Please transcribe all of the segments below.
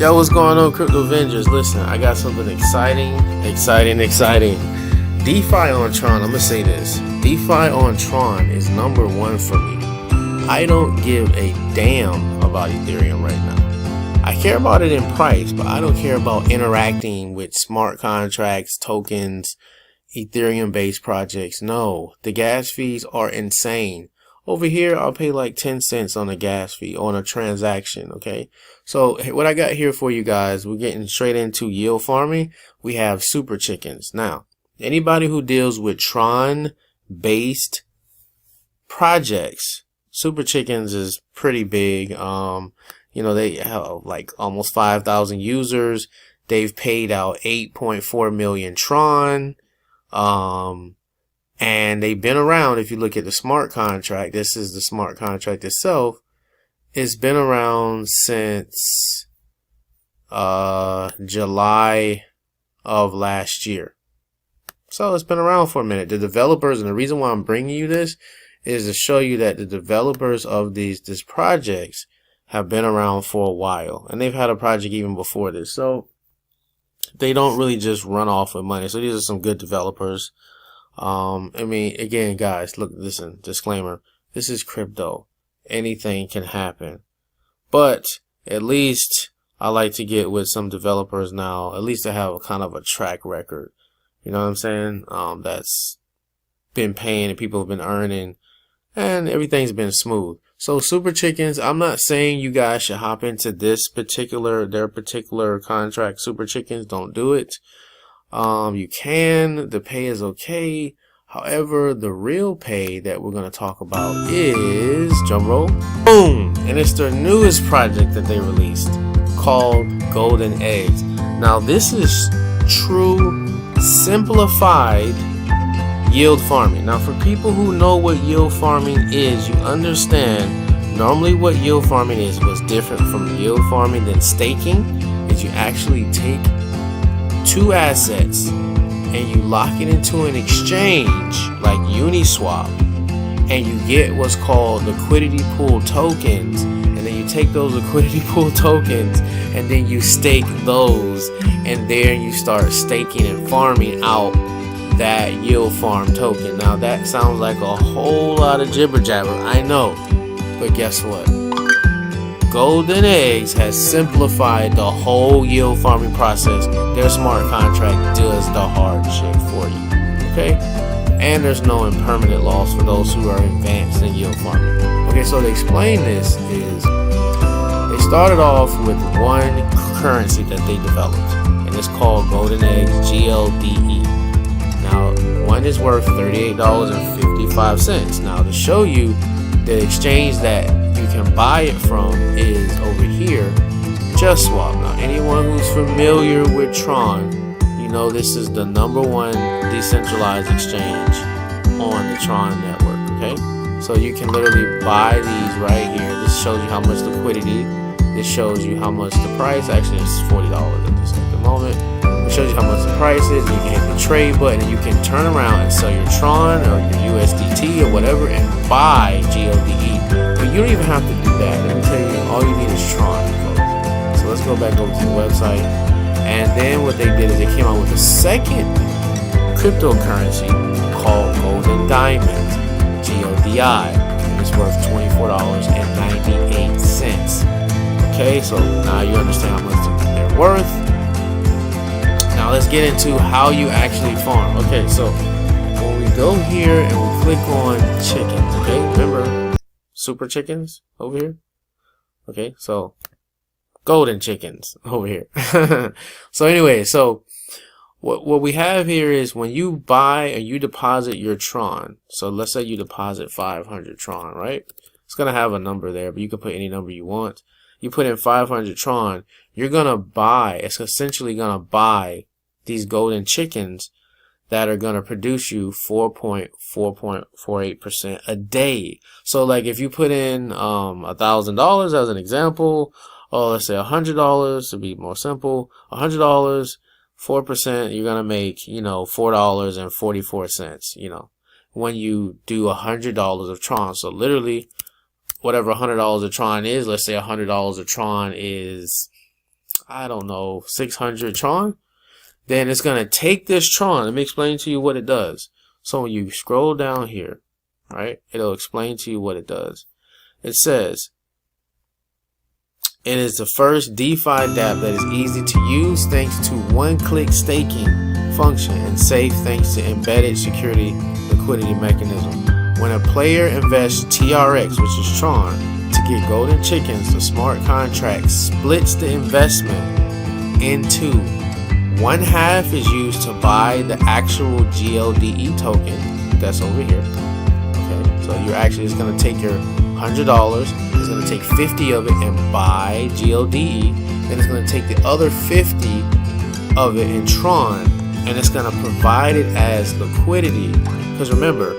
Yo, what's going on, Crypto Avengers? Listen, I got something exciting. DeFi on Tron, I'm gonna say this. DeFi on Tron is #1 for me. I don't give a damn about Ethereum right now. I care about it in price, but I don't care about interacting with smart contracts, tokens, Ethereum-based projects. No, the gas fees are insane. Over here, I'll pay like 10 cents on a gas fee on a transaction, okay? So what I got here for you guys, we're getting straight into yield farming. We have super chickens. Now, anybody who deals with Tron-based projects, super chickens is pretty big. They have like almost 5,000 users. They've paid out 8.4 million Tron. And they've been around. If you look at the smart contract, this is the smart contract itself. It's been around since July of last year. So it's been around for a minute. The developers, and the reason why I'm bringing you this is to show you that the developers of these projects have been around for a while, and they've had a project even before this. So they don't really just run off with money. So these are some good developers. Again, guys, look, listen, disclaimer, this is crypto. Anything can happen. But at least I like to get with some developers now, at least to have a kind of a track record. You know what I'm saying? That's been paying and people have been earning and everything's been smooth. So super chickens, I'm not saying you guys should hop into their particular contract. Super chickens, don't do it. You can, the pay is okay. However, the real pay that we're going to talk about is, drumroll, boom, and it's their newest project that they released called Goldeneggs. Now this is true simplified yield farming. Now for people who know what yield farming is, you understand normally what yield farming is. What's different from yield farming than staking is you actually take two assets and you lock it into an exchange like Uniswap, and you get what's called liquidity pool tokens, and then you take those liquidity pool tokens and then you stake those, and there you start staking and farming out that yield farm token. Now that sounds like a whole lot of jibber jabber, I know, but guess what? Goldeneggs has simplified the whole yield farming process. Their smart contract does the hard shit for you, okay? And there's no impermanent loss for those who are advanced in yield farming. Okay, so to explain this is, they started off with one currency that they developed, and it's called Goldeneggs GLDE. Now, one is worth $38.55. Now, to show you the exchange that you can buy it from is over here, JustSwap. Now anyone who's familiar with Tron, you know this is the #1 decentralized exchange on the Tron network, okay? So you can literally buy these right here. This shows you how much liquidity, this shows you how much the price, actually it's $40 at this moment. It shows you how much the price is. You can hit the trade button and you can turn around and sell your Tron or your USDT or whatever and buy GLDE. But you don't even have to do that. Let me tell you, all you need is Tron, folks. So let's go back over to the website. And then what they did is they came out with a second cryptocurrency called Golden Diamond, GLDI. And it's worth $24.98. Okay, so now you understand how much they're worth. Now let's get into how you actually farm. Okay, so when we go here and we click on chickens, okay, remember super chickens over here? Okay, so golden chickens over here. So anyway, so what we have here is when you buy and you deposit your Tron. So let's say you deposit 500 Tron, right? It's gonna have a number there, but you can put any number you want. You put in 500 Tron, you're gonna buy, it's essentially gonna buy these golden chickens that are going to produce you 4.48% a day. So like if you put in $1,000 as an example, or let's say $100 to be more simple, $100, 4%, you're going to make, $4.44, when you do $100 of Tron. So literally whatever $100 of Tron is, let's say $100 of Tron is I don't know, 600 Tron, then it's going to take this Tron. Let me explain to you what it does. So when you scroll down here, right, it'll explain to you what it does. It says, it is the first DeFi dApp that is easy to use thanks to one-click staking function and safe thanks to embedded security liquidity mechanism. When a player invests TRX, which is Tron, to get golden chickens, the smart contract splits the investment into one half is used to buy the actual GLDE token that's over here. Okay, so you're actually just going to take your $100, it's going to take 50 of it and buy GLDE, then it's going to take the other 50 of it in Tron, and it's going to provide it as liquidity. Because remember,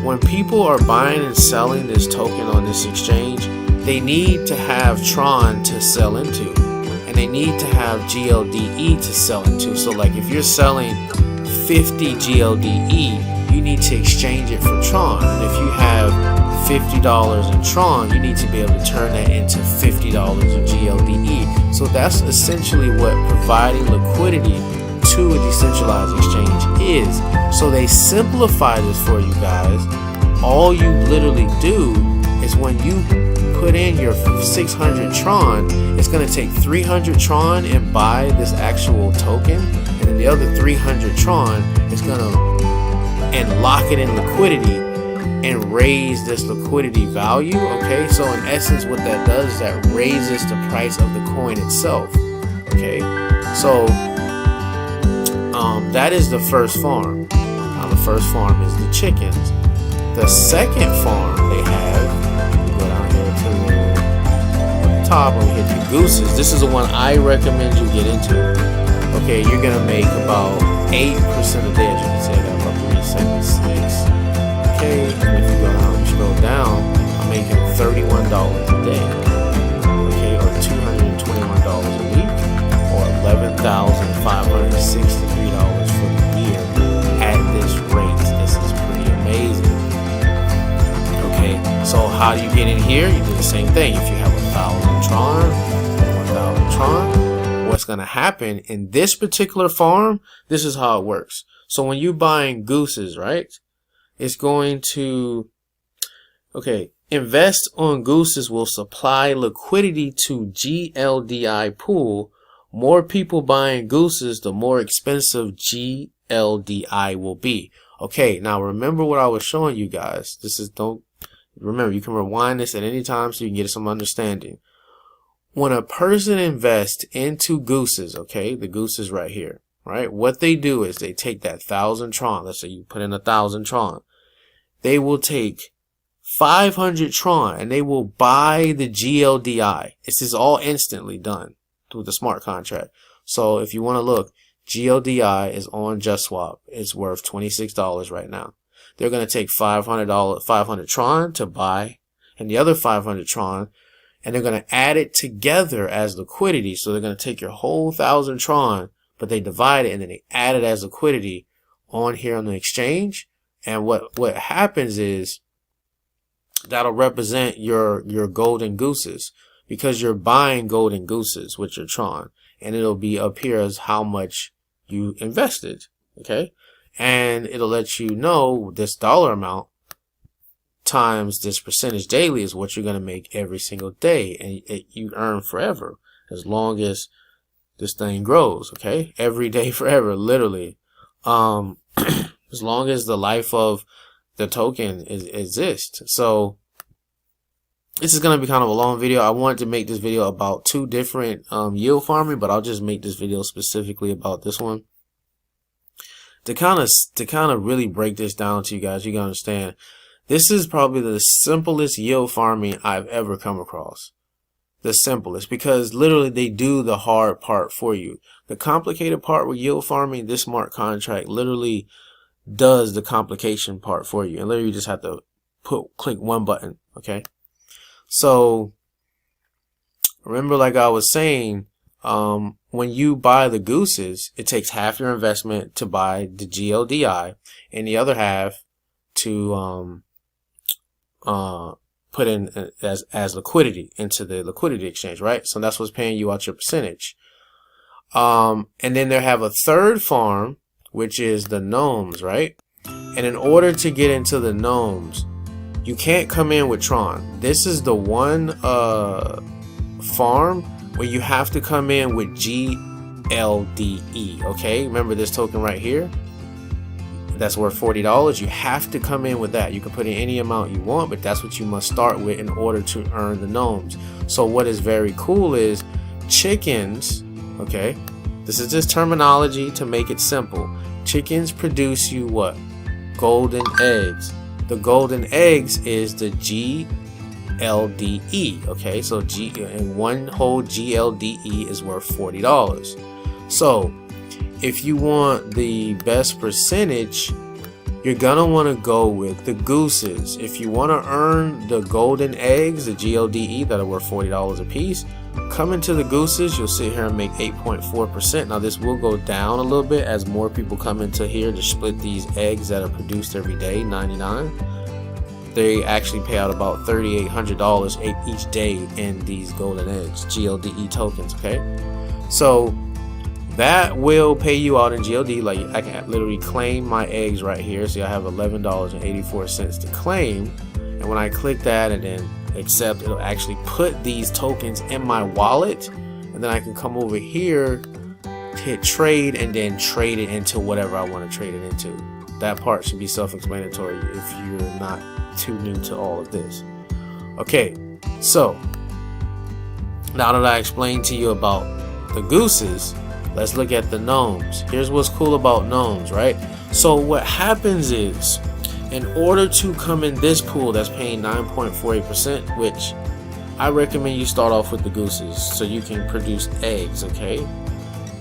when people are buying and selling this token on this exchange, they need to have Tron to sell into, and they need to have GLDE to sell into. So like if you're selling 50 GLDE, you need to exchange it for Tron. And if you have $50 in Tron, you need to be able to turn that into $50 in GLDE. So that's essentially what providing liquidity to a decentralized exchange is. So they simplify this for you guys. All you literally do is when you put in your 600 Tron, it's going to take 300 Tron and buy this actual token, and then the other 300 Tron is going to and lock it in liquidity and raise this liquidity value. Okay, so in essence what that does is that raises the price of the coin itself. Okay, so that is the first farm. Now the first farm is the chickens. The second farm they have, you go down here to the top and we hit the gooses. This is the one I recommend you get into. Okay, you're gonna make about 8% a day, as you can see. I got about 376. Okay, and if you go down, you scroll down, I'm making $31 a day. Okay, or $221 a week, or $11,563 for the year at this rate. This is pretty amazing. Okay, so how do you get in here? You do the same thing. If you have 1,000 Tron, 1,000 Tron, what's going to happen in this particular farm, this is how it works. So when you're buying gooses, right, it's going to, okay, invest on gooses will supply liquidity to GLDI pool. More people buying gooses, the more expensive GLDI will be. Okay, now remember what I was showing you guys. This is, don't remember, you can rewind this at any time so you can get some understanding. When a person invests into gooses, okay, the gooses right here, right, what they do is they take that 1,000 Tron. Let's say you put in 1,000 Tron. They will take 500 Tron and they will buy the GLDI. This is all instantly done through the smart contract. So if you want to look, GLDI is on JustSwap. It's worth $26 right now. They're going to take $500 Tron to buy, and the other 500 Tron, and they're going to add it together as liquidity. So they're going to take your whole 1,000 Tron, but they divide it and then they add it as liquidity on here on the exchange. And what happens is that'll represent your golden gooses, because you're buying golden gooses with your Tron, and it'll be up here as how much you invested. Okay, and it'll let you know this dollar amount times this percentage daily is what you're going to make every single day, and you earn forever as long as this thing grows. Okay, every day forever, literally. As long as the life of the token exists. So this is going to be kind of a long video. I wanted to make this video about two different yield farming, but I'll just make this video specifically about this one to kind of really break this down to you guys. You can understand this is probably the simplest yield farming I've ever come across. The simplest, because literally they do the hard part for you. The complicated part with yield farming, this smart contract literally does the complication part for you, and literally you just have to click one button. Okay, so remember, like I was saying, when you buy the gooses, it takes half your investment to buy the GLDI and the other half to put in as liquidity into the liquidity exchange, right? So that's what's paying you out your percentage. And then they have a third farm, which is the gnomes, right? And in order to get into the gnomes, you can't come in with Tron. This is the one farm where you have to come in with GLDE. Okay, remember this token right here? That's worth $40. You have to come in with that. You can put in any amount you want, but that's what you must start with in order to earn the gnomes. So what is very cool is chickens, okay, this is just terminology to make it simple. Chickens produce you what? Golden eggs. The golden eggs is the GLDE, okay, so and one whole GLDE is worth $40. So if you want the best percentage, you're gonna want to go with the gooses. If you want to earn the golden eggs, the GLDE, that are worth $40 a piece, come into the gooses. You'll sit here and make 8.4%. Now this will go down a little bit as more people come into here to split these eggs that are produced every day, 99. They actually pay out about $3,800 each day in these golden eggs, GLDE tokens, okay? So that will pay you out in GLD. Like I can literally claim my eggs right here. See, I have $11.84 to claim. And when I click that and then accept, it'll actually put these tokens in my wallet. And then I can come over here, hit trade, and then trade it into whatever I want to trade it into. That part should be self-explanatory if you're not too new to all of this. Okay, so now that I explained to you about the gooses, let's look at the gnomes. Here's what's cool about gnomes, right? So what happens is, in order to come in this pool that's paying 9.48%, which I recommend you start off with the gooses so you can produce eggs, okay?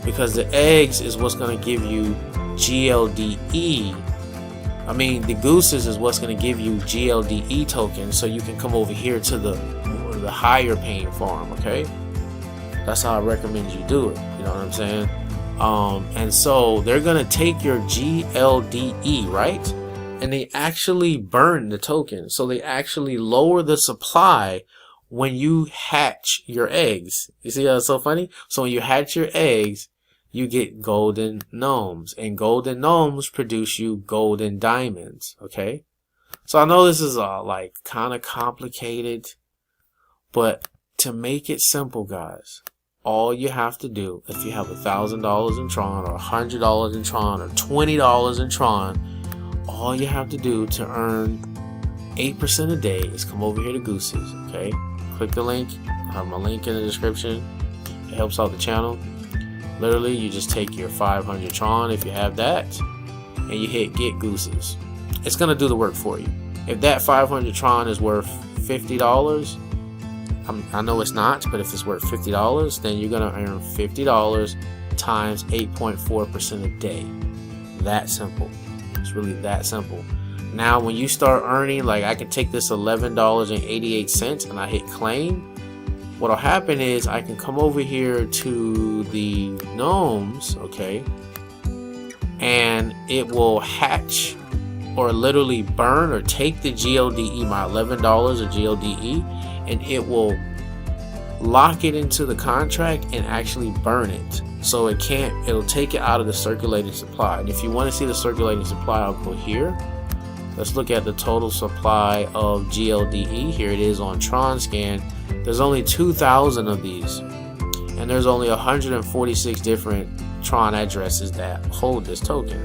Because the eggs is what's going to give you GLDE. I mean, the gooses is what's going to give you GLDE tokens so you can come over here to the higher paying farm, okay? That's how I recommend you do it. You know what I'm saying? And so they're gonna take your GLDE, right? And they actually burn the token. So they actually lower the supply when you hatch your eggs. You see how it's so funny? So when you hatch your eggs, you get golden gnomes, and golden gnomes produce you golden diamonds. Okay? So I know this is like kind of complicated, but to make it simple, guys, all you have to do, if you have $1,000 in Tron or $100 in Tron or $20 in Tron, all you have to do to earn 8% a day is come over here to Gooses, okay? Click the link. I have my link in the description. It helps out the channel. Literally, you just take your 500 Tron if you have that, and you hit Get Gooses. It's gonna do the work for you. If that 500 Tron is worth $50, I know it's not, but if it's worth $50, then you're gonna earn $50 times 8.4% a day. That simple. It's really that simple. Now, when you start earning, like I can take this $11.88 and I hit claim. What'll happen is I can come over here to the gnomes, okay, and it will hatch or literally burn or take the GLDE, my $11 of GLDE, and it will lock it into the contract and actually burn it. So it'll take it out of the circulating supply. And if you want to see the circulating supply, I'll go here. Let's look at the total supply of GLDE. Here it is on Tron Scan. There's only 2,000 of these, and there's only 146 different Tron addresses that hold this token.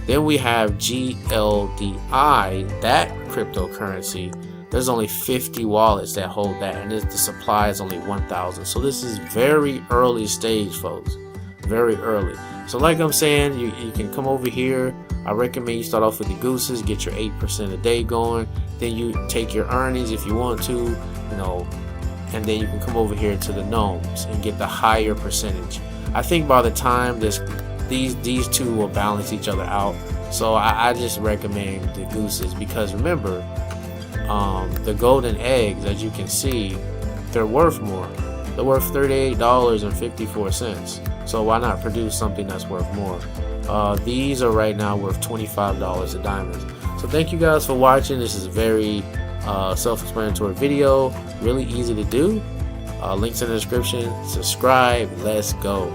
Then we have GLDI, that cryptocurrency. There's only 50 wallets that hold that, and the supply is only 1,000. So this is very early stage, folks. Very early. So like I'm saying, you can come over here. I recommend you start off with the Gooses, get your 8% a day going. Then you take your earnings if you want to, you know, and then you can come over here to the gnomes and get the higher percentage. I think by the time these two will balance each other out. So I just recommend the Gooses, because remember, the golden eggs, as you can see, they're worth more. They're worth $38.54. So why not produce something that's worth more? These are right now worth $25 a diamond. So thank you guys for watching. This is a very self-explanatory video, really easy to do. Links in the description. Subscribe. Let's go.